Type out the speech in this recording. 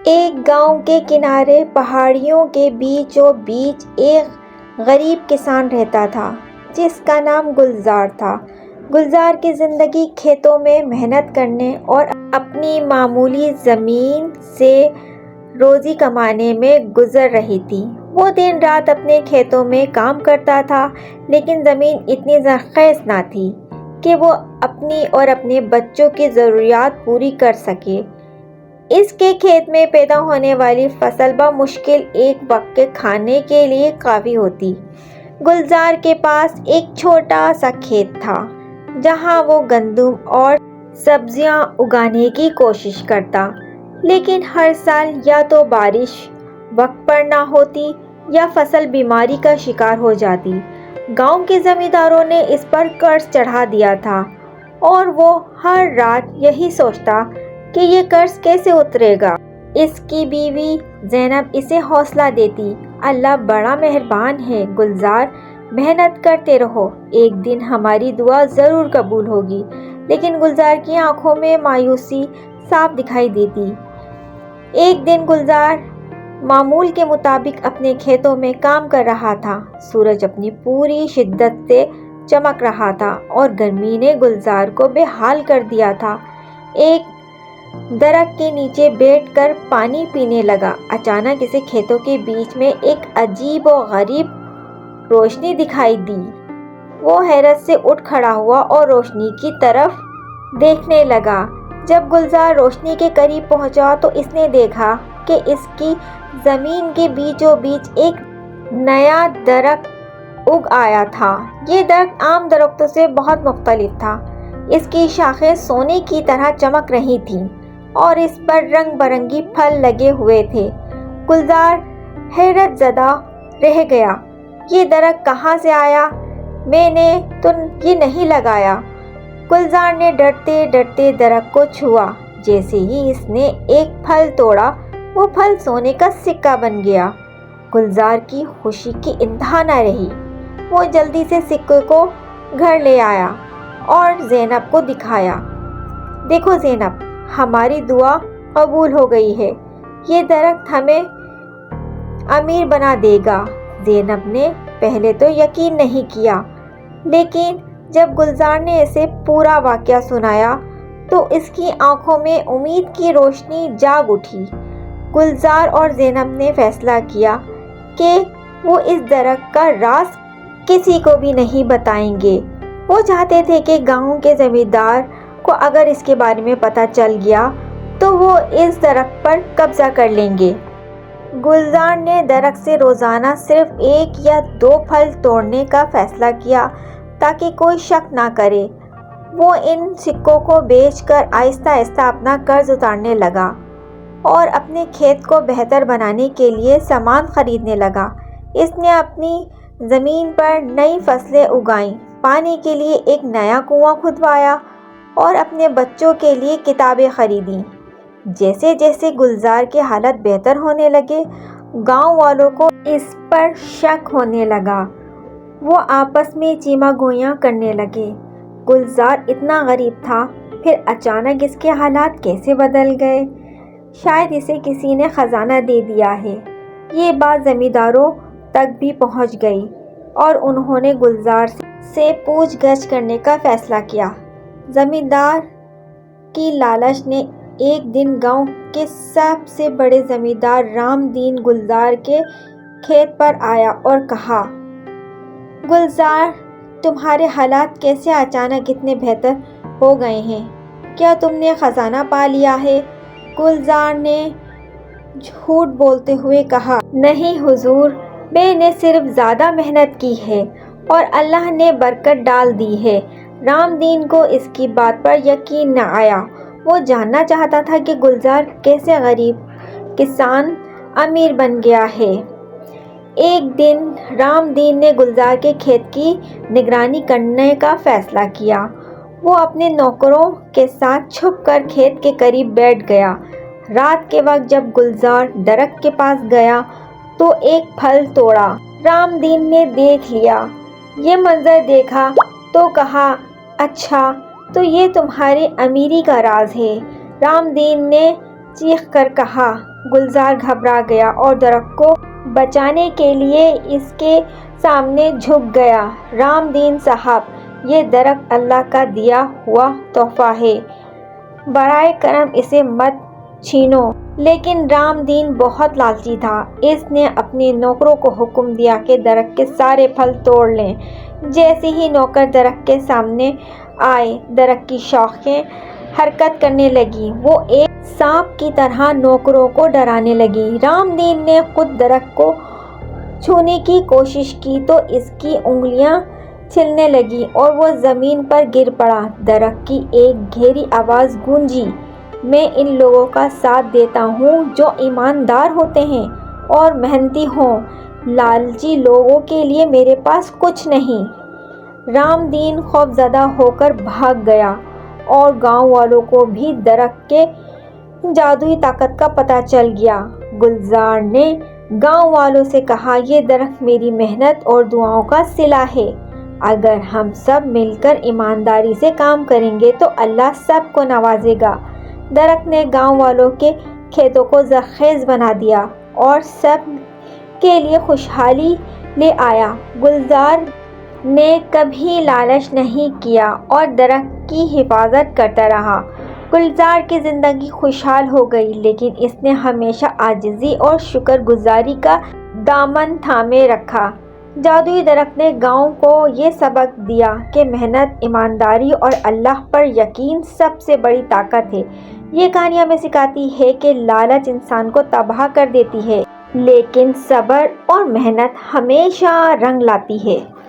ایک گاؤں کے کنارے پہاڑیوں کے بیچوں بیچ ایک غریب کسان رہتا تھا جس کا نام گلزار تھا۔ گلزار کی زندگی کھیتوں میں محنت کرنے اور اپنی معمولی زمین سے روزی کمانے میں گزر رہی تھی۔ وہ دن رات اپنے کھیتوں میں کام کرتا تھا، لیکن زمین اتنی زرخیز نہ تھی کہ وہ اپنی اور اپنے بچوں کی ضروریات پوری کر سکے۔ اس کے کھیت میں پیدا ہونے والی فصل بمشکل ایک وقت کے کھانے کے لیے کافی ہوتی۔ گلزار کے پاس ایک چھوٹا سا کھیت تھا جہاں وہ گندم اور سبزیاں اگانے کی کوشش کرتا، لیکن ہر سال یا تو بارش وقت پر نہ ہوتی یا فصل بیماری کا شکار ہو جاتی۔ گاؤں کے زمینداروں نے اس پر قرض چڑھا دیا تھا اور وہ ہر رات یہی سوچتا کہ یہ قرض کیسے اترے گا۔ اس کی بیوی زینب اسے حوصلہ دیتی، اللہ بڑا مہربان ہے گلزار، محنت کرتے رہو، ایک دن ہماری دعا ضرور قبول ہوگی۔ لیکن گلزار کی آنکھوں میں مایوسی صاف دکھائی دیتی۔ ایک دن گلزار معمول کے مطابق اپنے کھیتوں میں کام کر رہا تھا۔ سورج اپنی پوری شدت سے چمک رہا تھا اور گرمی نے گلزار کو بے حال کر دیا تھا۔ ایک درخت کے نیچے بیٹھ کر پانی پینے لگا۔ اچانک اسے کھیتوں کے بیچ میں ایک عجیب و غریب روشنی دکھائی دی۔ وہ حیرت سے اٹھ کھڑا ہوا اور روشنی کی طرف دیکھنے لگا۔ جب گلزار روشنی کے قریب پہنچا تو اس نے دیکھا کہ اس کی زمین کے بیچوں بیچ ایک نیا درخت اگ آیا تھا۔ یہ درخت عام درختوں سے بہت مختلف تھا۔ اس کی شاخیں سونے کی طرح چمک رہی تھیں اور اس پر رنگ برنگی پھل لگے ہوئے تھے۔ گلزار حیرت زدہ رہ گیا، یہ درخت کہاں سے آیا؟ میں نے تو یہ نہیں لگایا۔ گلزار نے ڈرتے ڈرتے درخت کو چھوا۔ جیسے ہی اس نے ایک پھل توڑا، وہ پھل سونے کا سکہ بن گیا۔ گلزار کی خوشی کی انتہا نہ رہی۔ وہ جلدی سے سکے کو گھر لے آیا اور زینب کو دکھایا۔ دیکھو زینب، ہماری دعا قبول ہو گئی ہے، یہ درخت ہمیں امیر بنا دے گا۔ زینب نے پہلے تو یقین نہیں کیا، لیکن جب گلزار نے اسے پورا واقعہ سنایا تو اس کی آنکھوں میں امید کی روشنی جاگ اٹھی۔ گلزار اور زینب نے فیصلہ کیا کہ وہ اس درخت کا راز کسی کو بھی نہیں بتائیں گے۔ وہ چاہتے تھے کہ گاؤں کے زمیندار کو اگر اس کے بارے میں پتہ چل گیا تو وہ اس درخت پر قبضہ کر لیں گے۔ گلزار نے درخت سے روزانہ صرف 1 یا 2 پھل توڑنے کا فیصلہ کیا تاکہ کوئی شک نہ کرے۔ وہ ان سکوں کو بیچ کر آہستہ آہستہ اپنا قرض اتارنے لگا اور اپنے کھیت کو بہتر بنانے کے لیے سامان خریدنے لگا۔ اس نے اپنی زمین پر نئی فصلیں اگائیں، پانی کے لیے ایک نیا کنواں کھدوایا اور اپنے بچوں کے لیے کتابیں خریدیں۔ جیسے جیسے گلزار کے حالات بہتر ہونے لگے، گاؤں والوں کو اس پر شک ہونے لگا۔ وہ آپس میں چیمہ گوئیاں کرنے لگے، گلزار اتنا غریب تھا، پھر اچانک اس کے حالات کیسے بدل گئے؟ شاید اسے کسی نے خزانہ دے دیا ہے۔ یہ بات زمینداروں تک بھی پہنچ گئی اور انہوں نے گلزار سے پوچھ گچھ کرنے کا فیصلہ کیا۔ زمیندار کی لالچ نے ایک دن گاؤں کے سب سے بڑے زمیندار رام دین گلزار کے کھیت پر آیا اور کہا، گلزار، تمہارے حالات کیسے اچانک اتنے بہتر ہو گئے ہیں؟ کیا تم نے خزانہ پا لیا ہے؟ گلزار نے جھوٹ بولتے ہوئے کہا، نہیں حضور، میں نے صرف زیادہ محنت کی ہے اور اللہ نے برکت ڈال دی ہے۔ رام دین کو اس کی بات پر یقین نہ آیا۔ وہ جاننا چاہتا تھا کہ گلزار کیسے غریب کسان امیر بن گیا ہے۔ ایک دن رام دین نے گلزار کے کھیت کی نگرانی کرنے کا فیصلہ کیا۔ وہ اپنے نوکروں کے ساتھ چھپ کر کھیت کے قریب بیٹھ گیا۔ رات کے وقت جب گلزار درخت کے پاس گیا تو ایک پھل توڑا۔ رام دین نے دیکھ لیا، یہ منظر دیکھا تو کہا، اچھا تو یہ تمہاری امیری کا راز ہے۔ رام دین نے چیخ کر کہا۔ گلزار گھبرا گیا اور درخت کو بچانے کے لیے اس کے سامنے جھک گیا۔ رام دین صاحب، یہ درخت اللہ کا دیا ہوا تحفہ ہے، برائے کرم اسے مت چھینو۔ لیکن رام دین بہت لالچی تھا۔ اس نے اپنے نوکروں کو حکم دیا کہ درخت کے سارے پھل توڑ لیں۔ جیسے ہی نوکر درخت کے سامنے آئے، درخت کی شاخیں حرکت کرنے لگیں۔ وہ ایک سانپ کی طرح نوکروں کو ڈرانے لگی۔ رام دین نے خود درخت کو چھونے کی کوشش کی تو اس کی انگلیاں چھلنے لگیں اور وہ زمین پر گر پڑا۔ درخت کی ایک گہری آواز گونجی، میں ان لوگوں کا ساتھ دیتا ہوں جو ایماندار ہوتے ہیں اور محنتی ہوں، لالچی لوگوں کے لیے میرے پاس کچھ نہیں۔ رام دین خوفزدہ ہو کر بھاگ گیا اور گاؤں والوں کو بھی درخت کے جادوئی طاقت کا پتہ چل گیا۔ گلزار نے گاؤں والوں سے کہا، یہ درخت میری محنت اور دعاؤں کا صلہ ہے۔ اگر ہم سب مل کر ایمانداری سے کام کریں گے تو اللہ سب کو نوازے گا۔ درخت نے گاؤں والوں کے کھیتوں کو زرخیز بنا دیا اور سب کے لیے خوشحالی لے آیا۔ گلزار نے کبھی لالچ نہیں کیا اور درخت کی حفاظت کرتا رہا۔ گلزار کی زندگی خوشحال ہو گئی، لیکن اس نے ہمیشہ عاجزی اور شکر گزاری کا دامن تھامے رکھا۔ جادوئی درخت نے گاؤں کو یہ سبق دیا کہ محنت، ایمانداری اور اللہ پر یقین سب سے بڑی طاقت ہے۔ یہ کہانی ہمیں سکھاتی ہے کہ لالچ انسان کو تباہ کر دیتی ہے، لیکن صبر اور محنت ہمیشہ رنگ لاتی ہے۔